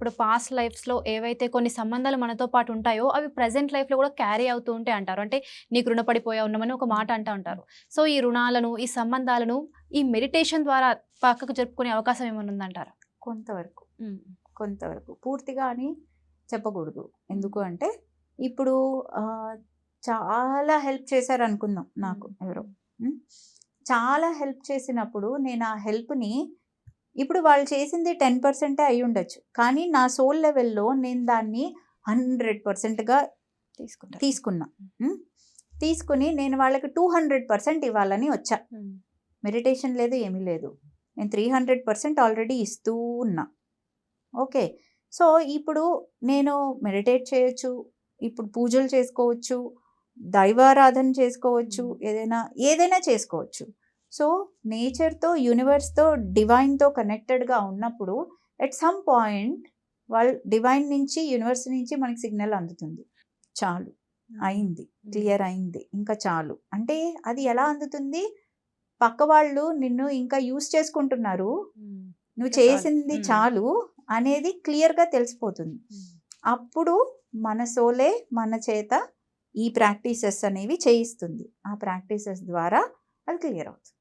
ఇప్పుడు పాస్ట్ లైఫ్స్‌లో ఏవైతే కొన్ని సంబంధాలు మనతో పాటు ఉంటాయో, అవి ప్రెజెంట్ లైఫ్‌లో కూడా క్యారీ అవుతూ ఉంటాయి అంటారు. అంటే నీకు రుణపడిపోయావు ఉన్నామని ఒక మాట అంటా ఉంటారు. సో, ఈ రుణాలను, ఈ సంబంధాలను ఈ మెడిటేషన్ ద్వారా పక్కకు జరుపుకునే అవకాశం ఏమైనా ఉందంటారా? కొంతవరకు హ్మ్. కొంతవరకు పూర్తిగా అని చెప్పకూడదు. ఎందుకు అంటే ఇప్పుడు చాలా హెల్ప్ చేశారు అనుకుందాం నాకు ఎవరో. చాలా హెల్ప్ చేసినప్పుడు నేను ఆ హెల్ప్ని ఇప్పుడు వాళ్ళు చేసింది 10% అయి ఉండొచ్చు, కానీ నా సోల్ లెవెల్లో నేను దాన్ని 100%గా తీసుకున్నా. తీసుకుని నేను వాళ్ళకి 200% ఇవ్వాలని వచ్చా. మెడిటేషన్ లేదు, ఏమీ లేదు. నేను 300% ఆల్రెడీ ఇస్తూ ఉన్నా. ఓకే. సో ఇప్పుడు నేను మెడిటేట్ చేయొచ్చు, ఇప్పుడు పూజలు చేసుకోవచ్చు, దైవారాధన చేసుకోవచ్చు, ఏదైనా చేసుకోవచ్చు. సో నేచర్తో, యూనివర్స్తో, డివైన్తో కనెక్టెడ్గా ఉన్నప్పుడు ఎట్ సమ్ పాయింట్ వాళ్ళు డివైన్ నుంచి, యూనివర్స్ నుంచి మనకి సిగ్నల్ అందుతుంది. చాలు, అయింది, క్లియర్ అయింది, ఇంకా చాలు. అంటే అది ఎలా అందుతుంది? పక్క వాళ్ళు నిన్ను ఇంకా యూస్ చేసుకుంటున్నారు, నువ్వు చేసింది చాలు అనేది క్లియర్గా తెలిసిపోతుంది. అప్పుడు మన సోలే మన చేత ఈ ప్రాక్టీసెస్ అనేవి చేయిస్తుంది. ఆ ప్రాక్టీసెస్ ద్వారా అది క్లియర్ అవుతుంది.